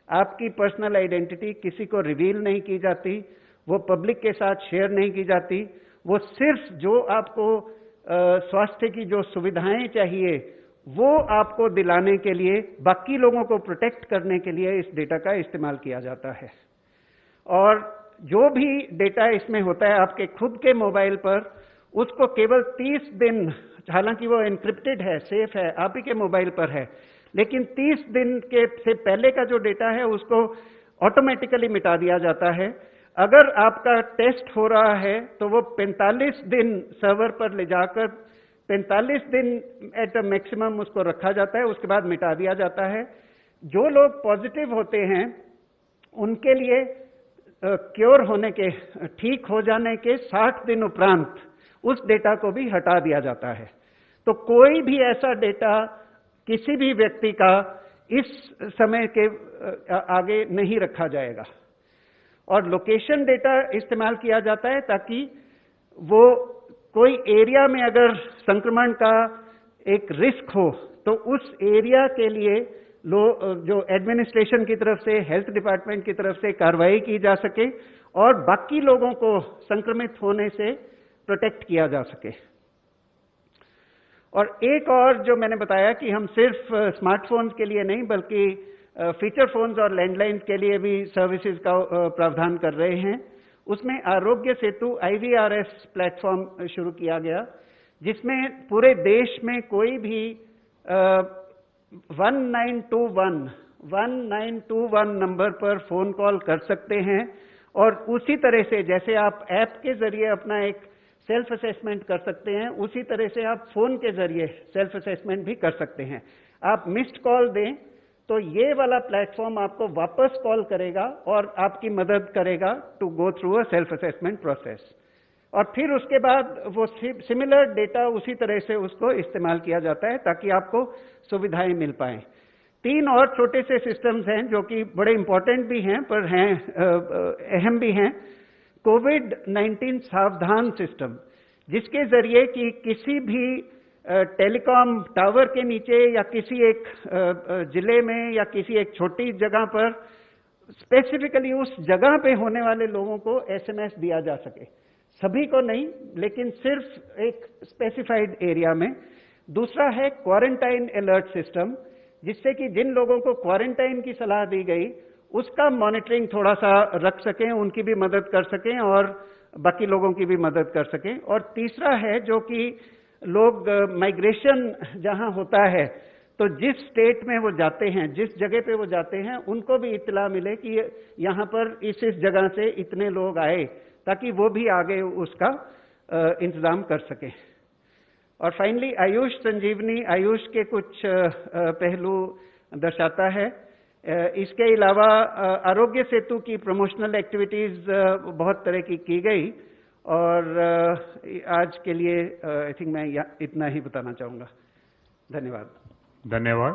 आपकी पर्सनल आइडेंटिटी किसी को रिवील नहीं की जाती, वो पब्लिक के साथ शेयर नहीं की जाती। वो सिर्फ जो आपको स्वास्थ्य की जो सुविधाएं चाहिए वो आपको दिलाने के लिए, बाकी लोगों को प्रोटेक्ट करने के लिए इस डेटा का इस्तेमाल किया जाता है। और जो भी डेटा इसमें होता है आपके खुद के मोबाइल पर, उसको केवल 30 दिन, हालांकि वो एन्क्रिप्टेड है, सेफ है, आप ही के मोबाइल पर है, लेकिन 30 दिन के से पहले का जो डेटा है उसको ऑटोमेटिकली मिटा दिया जाता है। अगर आपका टेस्ट हो रहा है तो वो 45 दिन सर्वर पर ले जाकर 45 दिन एट अ मैक्सिमम उसको रखा जाता है, उसके बाद मिटा दिया जाता है। जो लोग पॉजिटिव होते हैं उनके लिए क्योर होने के, ठीक हो जाने के 60 दिन उपरांत उस डेटा को भी हटा दिया जाता है। तो कोई भी ऐसा डेटा किसी भी व्यक्ति का इस समय के आगे नहीं रखा जाएगा। और लोकेशन डेटा इस्तेमाल किया जाता है ताकि वो कोई एरिया में अगर संक्रमण का एक रिस्क हो तो उस एरिया के लिए जो एडमिनिस्ट्रेशन की तरफ से, हेल्थ डिपार्टमेंट की तरफ से कार्रवाई की जा सके और बाकी लोगों को संक्रमित होने से प्रोटेक्ट किया जा सके। और एक और जो मैंने बताया कि हम सिर्फ स्मार्टफोन्स के लिए नहीं बल्कि फीचर फोन्स और लैंडलाइन के लिए भी सर्विसेज का प्रावधान कर रहे हैं। उसमें आरोग्य सेतु IVRS प्लेटफॉर्म शुरू किया गया, जिसमें पूरे देश में कोई भी 1921 नंबर पर फोन कॉल कर सकते हैं और उसी तरह से जैसे आप ऐप के जरिए अपना एक सेल्फ असेसमेंट कर सकते हैं, उसी तरह से आप फोन के जरिए सेल्फ असेसमेंट भी कर सकते हैं। आप मिस्ड कॉल दें तो ये वाला प्लेटफॉर्म आपको वापस कॉल करेगा और आपकी मदद करेगा to go through a self assessment process. और फिर उसके बाद वो सिमिलर डेटा उसी तरह से उसको इस्तेमाल किया जाता है ताकि आपको सुविधाएं मिल पाएं। 3 और छोटे से सिस्टम्स हैं जो कि बड़े इंपॉर्टेंट भी हैं पर हैं अहम भी हैं। कोविड-19 सावधान सिस्टम, जिसके जरिए कि किसी भी टेलीकॉम टावर के नीचे या किसी एक जिले में या किसी एक छोटी जगह पर स्पेसिफिकली उस जगह पे होने वाले लोगों को SMS दिया जा सके, सभी को नहीं लेकिन सिर्फ एक स्पेसिफाइड एरिया में। दूसरा है क्वारंटाइन अलर्ट सिस्टम, जिससे कि जिन लोगों को क्वारंटाइन की सलाह दी गई उसका मॉनिटरिंग थोड़ा सा रख सकें, उनकी भी मदद कर सकें और बाकी लोगों की भी मदद कर सकें। और तीसरा है जो कि लोग माइग्रेशन जहां होता है तो जिस स्टेट में वो जाते हैं, जिस जगह पे वो जाते हैं, उनको भी इत्तला मिले कि यहां पर इस जगह से इतने लोग आए, ताकि वो भी आगे उसका इंतजाम कर सके। और फाइनली आयुष संजीवनी आयुष के कुछ पहलू दर्शाता है। इसके अलावा आरोग्य सेतु की प्रमोशनल एक्टिविटीज बहुत तरह की गई और आज के लिए आई थिंक मैं इतना ही बताना चाहूंगा। धन्यवाद। धन्यवाद।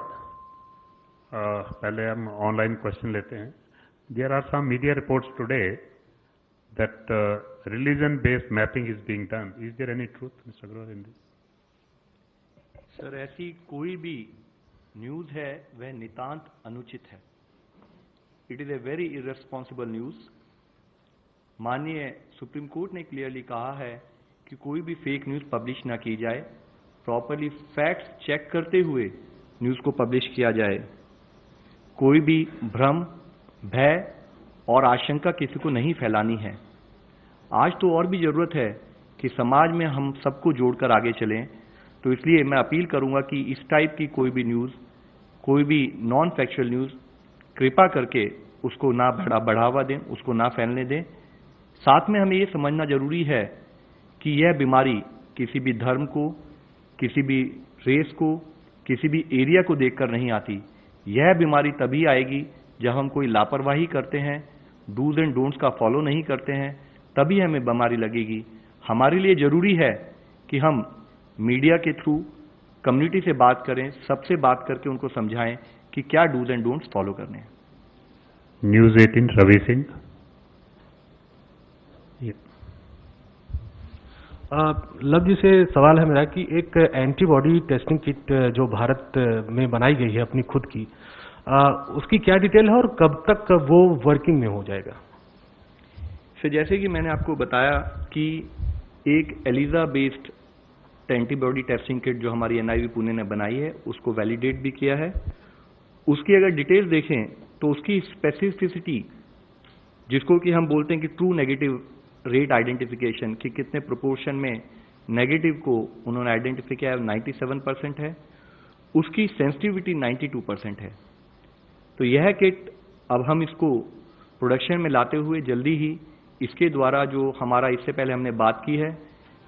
पहले हम ऑनलाइन क्वेश्चन लेते हैं। There are some media reports today that religion based mapping is being done. Is there any truth, Mr. Agarwal, in this? Sir, ऐसी कोई भी न्यूज है वह नितांत अनुचित है। It is a very irresponsible news. माननीय सुप्रीम कोर्ट ने क्लियरली कहा है कि कोई भी फेक न्यूज पब्लिश ना की जाए, प्रॉपरली फैक्ट्स चेक करते हुए न्यूज को पब्लिश किया जाए। कोई भी भ्रम, भय और आशंका किसी को नहीं फैलानी है। आज तो और भी जरूरत है कि समाज में हम सबको जोड़कर आगे चलें। तो इसलिए मैं अपील करूंगा कि इस टाइप की कोई भी न्यूज, कोई भी नॉन फैक्चुअल न्यूज, कृपा करके उसको ना बढ़ावा दें, उसको ना फैलने दें। साथ में हमें ये समझना जरूरी है कि यह बीमारी किसी भी धर्म को, किसी भी रेस को, किसी भी एरिया को देखकर नहीं आती। यह बीमारी तभी आएगी जब हम कोई लापरवाही करते हैं, डूज एंड डोंट्स का फॉलो नहीं करते हैं, तभी हमें बीमारी लगेगी। हमारे लिए जरूरी है कि हम मीडिया के थ्रू कम्युनिटी से बात करें, सबसे बात करके उनको समझाएं कि क्या डूज एंड डोंट्स फॉलो करने हैं। न्यूज 18 रवि सिंह। लव जी से सवाल है मेरा कि एक एंटीबॉडी टेस्टिंग किट जो भारत में बनाई गई है अपनी खुद की, उसकी क्या डिटेल है और कब तक वो वर्किंग में हो जाएगा? फिर जैसे कि मैंने आपको बताया कि एक ELISA based antibody testing kit जो हमारी NIV पुणे ने बनाई है, उसको वैलिडेट भी किया है। उसकी अगर डिटेल देखें तो उसकी स्पेसिफिसिटी, जिसको कि हम बोलते हैं कि ट्रू नेगेटिव रेट आइडेंटिफिकेशन, कि कितने प्रोपोर्शन में नेगेटिव को उन्होंने आइडेंटिफाई किया है, 97% है। उसकी सेंसिटिविटी 92% है। तो यह किट अब हम इसको प्रोडक्शन में लाते हुए जल्दी ही इसके द्वारा, जो हमारा इससे पहले हमने बात की है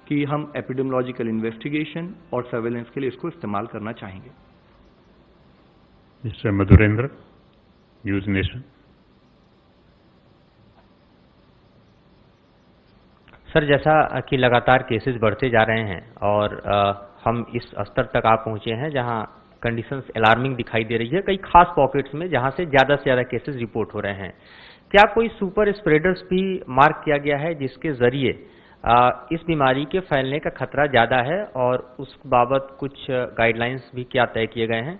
कि हम एपिडेमियोलॉजिकल इन्वेस्टिगेशन और सर्वेलेंस के लिए इसको इस्तेमाल करना चाहेंगे। Mister Madhurendra, news nation. Sir, जैसा कि लगातार केसेस बढ़ते जा रहे हैं और हम इस स्तर तक आ पहुंचे हैं जहां कंडीशंस अलार्मिंग दिखाई दे रही है कई खास पॉकेट्स में, जहां से ज्यादा केसेस रिपोर्ट हो रहे हैं। क्या कोई सुपर स्प्रेडर्स भी मार्क किया गया है जिसके जरिए इस बीमारी के फैलने का खतरा ज्यादा है और उस बाबत कुछ गाइडलाइंस भी क्या तय किए गए हैं?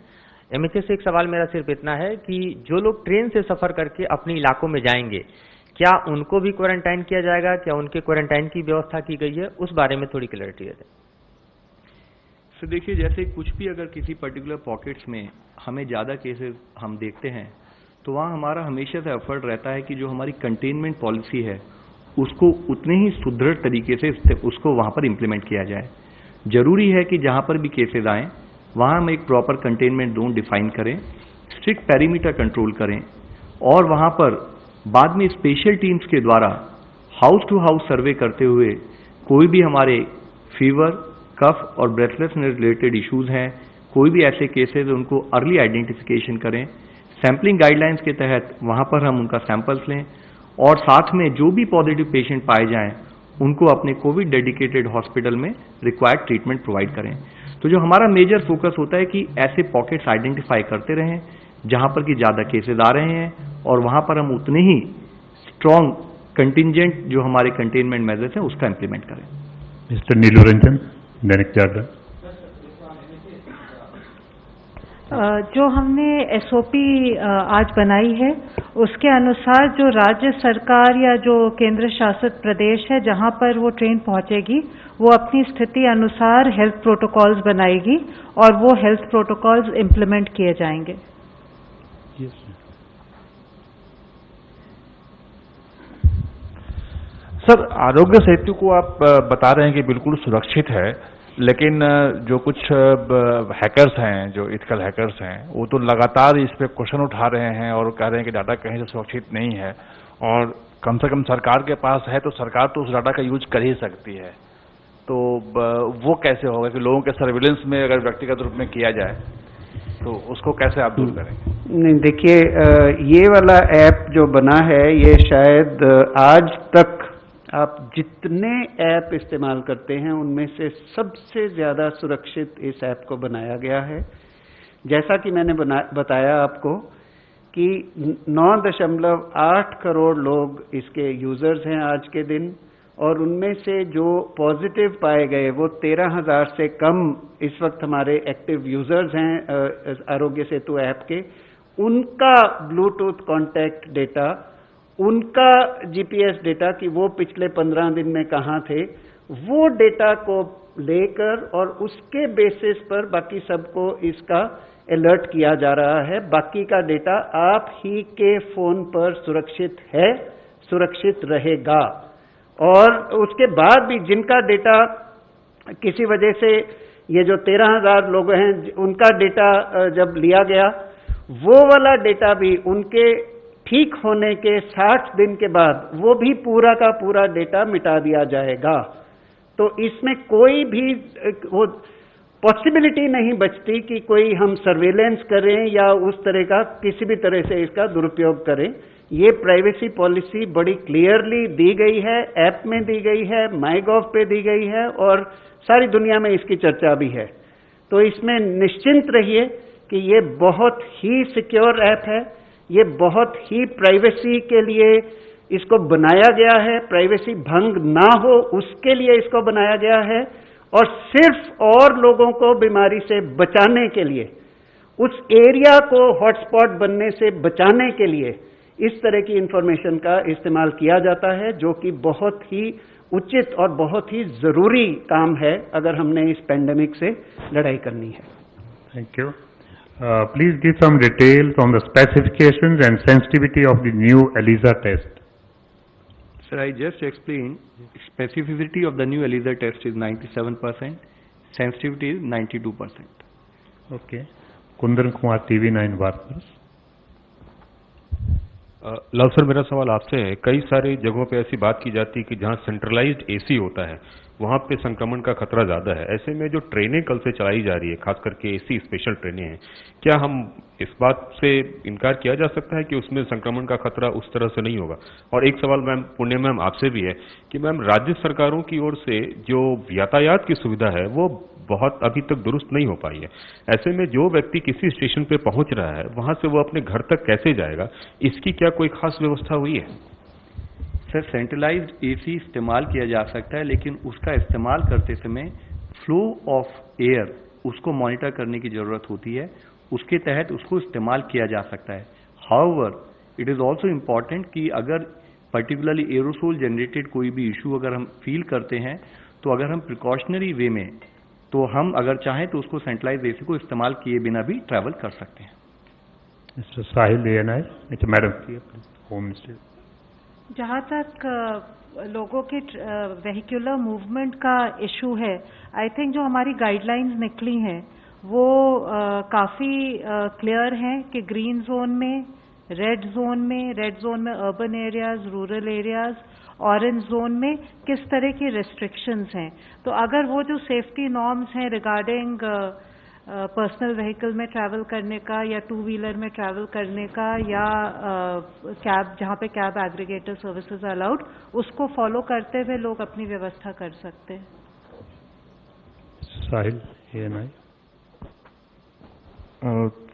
MHA से एक सवाल मेरा सिर्फ इतना है कि जो लोग ट्रेन से सफर करके अपने इलाकों में जाएंगे, क्या उनको भी क्वारंटाइन किया जाएगा? क्या उनके क्वारंटाइन की व्यवस्था की गई है? उस बारे में थोड़ी क्लैरिटी दे दें। तो देखिए, जैसे कुछ भी अगर किसी पर्टिकुलर पॉकेट्स में हमें ज्यादा केसेस हम देखते हैं, तो वहां हमारा हमेशा से एफर्ट रहता है कि जो हमारी कंटेनमेंट पॉलिसी है उसको उतने ही सुदृढ़ तरीके से उसको वहां पर इंप्लीमेंट किया जाए। जरूरी है कि जहां पर भी केसेस आए वहां हम एक प्रॉपर कंटेनमेंट जोन डिफाइन करें, स्ट्रिक्ट पेरीमीटर कंट्रोल करें और वहां पर बाद में स्पेशल टीम्स के द्वारा हाउस टू हाउस सर्वे करते हुए कोई भी हमारे फीवर, कफ और ब्रेथलेसनेस रिलेटेड इश्यूज हैं, कोई भी ऐसे केसेस उनको अर्ली आइडेंटिफिकेशन करें। सैंपलिंग गाइडलाइंस के तहत वहां पर हम उनका सैंपल्स लें और साथ में जो भी पॉजिटिव पेशेंट पाए जाएं उनको अपने कोविड डेडिकेटेड हॉस्पिटल में रिक्वायर्ड ट्रीटमेंट प्रोवाइड करें। तो जो हमारा मेजर फोकस होता है कि ऐसे पॉकेट्स आइडेंटिफाई करते रहें जहां पर कि ज्यादा केसेस आ रहे हैं और वहां पर हम उतने ही स्ट्रॉन्ग कंटिंजेंट जो हमारे कंटेनमेंट मेजर्स हैं उसका इंप्लीमेंट करें। मिस्टर नीलू रंजन, दैनिक जागरण। जो हमने SOP आज बनाई है उसके अनुसार जो राज्य सरकार या जो केंद्र शासित प्रदेश है जहां पर वो ट्रेन पहुंचेगी वो अपनी स्थिति अनुसार हेल्थ प्रोटोकॉल्स बनाएगी और वो हेल्थ प्रोटोकॉल्स इम्प्लीमेंट किए जाएंगे। सर, आरोग्य सेतु को आप बता रहे हैं कि बिल्कुल सुरक्षित है, लेकिन जो कुछ हैकर्स हैं, जो इथिकल हैकर्स हैं, वो तो लगातार इस पे क्वेश्चन उठा रहे हैं और कह रहे हैं कि डाटा कहीं से सुरक्षित नहीं है और कम से कम सरकार के पास है तो सरकार तो उस डाटा का यूज कर ही सकती है। तो वो कैसे होगा कि लोगों के सर्विलेंस में अगर व्यक्तिगत रूप में किया जाए तो उसको कैसे आप दूर करेंगे? नहीं, देखिए, ये वाला ऐप जो बना है ये शायद आज तक आप जितने ऐप इस्तेमाल करते हैं उनमें से सबसे ज्यादा सुरक्षित इस ऐप को बनाया गया है। जैसा कि मैंने बताया आपको कि 9.8 करोड़ लोग इसके यूजर्स हैं आज के दिन और उनमें से जो पॉजिटिव पाए गए वो 13,000 से कम इस वक्त हमारे एक्टिव यूजर्स हैं आरोग्य सेतु ऐप के। उनका ब्लूटूथ कॉन्टैक्ट डेटा, उनका जीपीएस डेटा कि वो पिछले 15 दिन में कहाँ थे, वो डेटा को लेकर और उसके बेसिस पर बाकी सबको इसका अलर्ट किया जा रहा है। बाकी का डेटा आप ही के फोन पर सुरक्षित है, सुरक्षित रहेगा। और उसके बाद भी जिनका डेटा किसी वजह से, ये जो 13,000 लोग हैं उनका डेटा जब लिया गया, वो वाला डेटा भी उनके ठीक होने के 60 दिन के बाद वो भी पूरा का पूरा डेटा मिटा दिया जाएगा। तो इसमें कोई भी वो पॉसिबिलिटी नहीं बचती कि कोई हम सर्वेलेंस करें या उस तरह का किसी भी तरह से इसका दुरुपयोग करें। ये प्राइवेसी पॉलिसी बड़ी क्लियरली दी गई है, ऐप में दी गई है, माईगॉव पे दी गई है और सारी दुनिया में इसकी चर्चा भी है। तो इसमें निश्चिंत रहिए कि ये बहुत ही सिक्योर ऐप है, ये बहुत ही प्राइवेसी के लिए इसको बनाया गया है, प्राइवेसी भंग ना हो उसके लिए इसको बनाया गया है, और सिर्फ और लोगों को बीमारी से बचाने के लिए, उस एरिया को हॉटस्पॉट बनने से बचाने के लिए इस तरह की इंफॉर्मेशन का इस्तेमाल किया जाता है, जो कि बहुत ही उचित और बहुत ही जरूरी काम है अगर हमने इस पेंडेमिक से लड़ाई करनी है। Thank you. Please give some details on the specifications and sensitivity of the new ELISA test. Sir, I just explained, specificity of the new ELISA test is 97%, sensitivity is 92%. Okay. Kundan Kumar TV9 वार्ता। Love sir, मेरा सवाल आपसे है, कई सारी जगहों पे ऐसी बात की जाती है कि जहां सेंट्रलाइज्ड एसी होता है वहां पे संक्रमण का खतरा ज्यादा है। ऐसे में जो ट्रेनें कल से चलाई जा रही है, खास करके एसी स्पेशल ट्रेनें हैं, क्या हम इस बात से इनकार किया जा सकता है कि उसमें संक्रमण का खतरा उस तरह से नहीं होगा? और एक सवाल मैम पुण्य मैम आपसे भी है कि मैम राज्य सरकारों की ओर से जो यातायात की सुविधा है वो बहुत अभी तक दुरुस्त नहीं हो पाई है। ऐसे में जो व्यक्ति किसी स्टेशन पे पहुंच रहा है वहां से वो अपने घर तक कैसे जाएगा, इसकी क्या कोई खास व्यवस्था हुई है? सर, सेंट्रलाइज्ड एसी इस्तेमाल किया जा सकता है, लेकिन उसका इस्तेमाल करते समय फ्लो ऑफ एयर उसको मॉनिटर करने की जरूरत होती है, उसके तहत उसको इस्तेमाल किया जा सकता है। However, it is also important कि अगर पर्टिकुलरली एरोसोल जनरेटेड कोई भी इशू अगर हम फील करते हैं, तो अगर हम प्रिकॉशनरी वे में, तो हम अगर चाहें तो उसको सेंट्रलाइज्ड एसी को इस्तेमाल किए बिना भी ट्रैवल कर सकते हैं। मिस्टर साहिल ANI, मैडम होम मिनिस्टर। जहाँ तक लोगों के वेहिकुलर मूवमेंट का इशू है, आई थिंक जो हमारी गाइडलाइंस निकली हैं वो काफ़ी क्लियर हैं कि ग्रीन जोन में, रेड जोन में urban areas, rural areas, orange zone में किस तरह की रेस्ट्रिक्शंस हैं। तो अगर वो जो सेफ्टी नॉर्म्स हैं रिगार्डिंग पर्सनल व्हीकल में ट्रैवल करने का या टू व्हीलर में ट्रैवल करने का या कैब, जहाँ पे कैब एग्रीगेटर सर्विसेज अलाउड, उसको फॉलो करते हुए लोग अपनी व्यवस्था कर सकते हैं। साहिल ANI।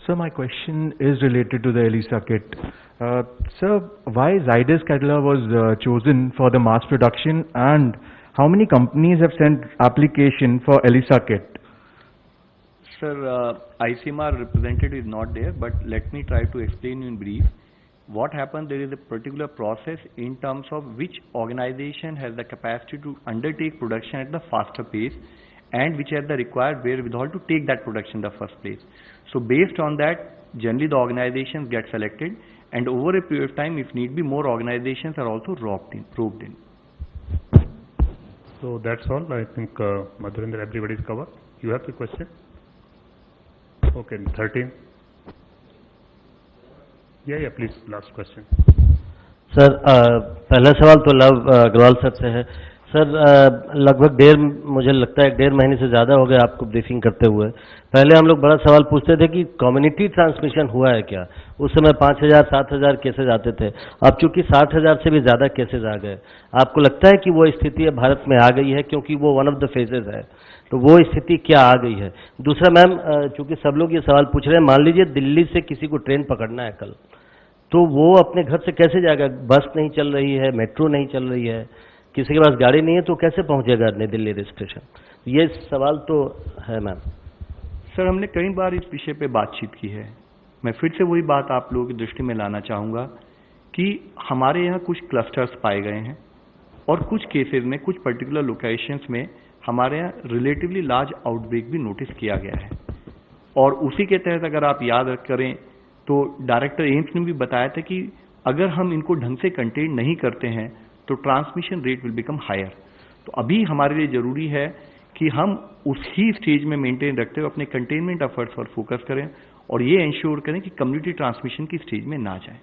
Sir, my question is related to the ELISA kit. Sir, why Zydus Cadila was chosen for the mass production, and how many companies have sent application for ELISA kit? Sir, ICMR representative is not there, but let me try to explain you in brief. What happened, there is a particular process in terms of which organization has the capacity to undertake production at the faster pace and which has the required wherewithal to take that production in the first place. So based on that, generally the organizations get selected, and over a period of time, if need be, more organizations are also probed in. So that's all. I think Madhurendra, everybody is covered. You have the question? Okay, 13. Yeah, please, last question. Sir, पहला सवाल तो love Agarwal sir से है। Sir, लगभग मुझे लगता है 1.5 महीने से ज़्यादा हो गया आपको ब्रीफिंग करते हुए। पहले हम लोग बड़ा सवाल पूछते थे कि कम्युनिटी ट्रांसमिशन हुआ है क्या। उस समय 5,000-7,000 केसेज आते थे, अब चूंकि 60,000 से भी ज़्यादा केसेज आ गए। आपको लगता है कि वो स्थिति भारत में आ गई है, क्योंकि वो वन ऑफ द फेजेज है, तो वो स्थिति क्या आ गई है? दूसरा मैम, चूंकि सब लोग ये सवाल पूछ रहे हैं, मान लीजिए दिल्ली से किसी को ट्रेन पकड़ना है कल, तो वो अपने घर से कैसे जाएगा? बस नहीं चल रही है, मेट्रो नहीं चल रही है, किसी के पास गाड़ी नहीं है तो कैसे पहुंचेगा नई दिल्ली रेल स्टेशन? ये सवाल तो है मैम। सर, हमने कई बार इस विषय पे बातचीत की है। मैं फिर से वही बात आप लोगों की दृष्टि में लाना चाहूँगा कि हमारे यहाँ कुछ क्लस्टर्स पाए गए हैं और कुछ केसेस में, कुछ पर्टिकुलर लोकेशंस में हमारे यहाँ रिलेटिवली लार्ज आउटब्रेक भी नोटिस किया गया है। और उसी के तहत अगर आप याद करें तो डायरेक्टर एम्स ने भी बताया था कि अगर हम इनको ढंग से कंटेन नहीं करते हैं तो transmission rate will become higher. तो अभी हमारे लिए जरूरी है कि हम उसी स्टेज में मेंटेन रखते हुए अपने कंटेनमेंट एफर्ट्स पर फोकस करें और ये इंश्योर करें कि कम्युनिटी ट्रांसमिशन की स्टेज में ना जाए।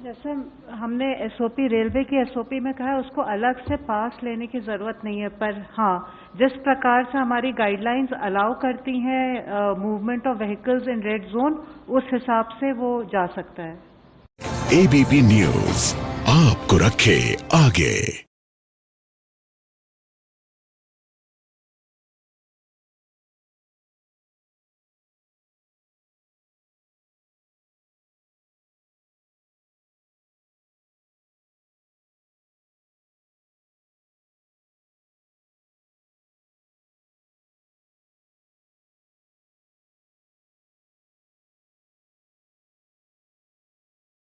जैसे हमने एसओपी, रेलवे की एसओपी में कहा है, उसको अलग से पास लेने की जरूरत नहीं है, पर हाँ, जिस प्रकार से हमारी गाइडलाइंस अलाउ करती हैं movement of vehicles in red zone, उस हिसाब से वो जा सकता है। एबीपी न्यूज आपको रखे आगे।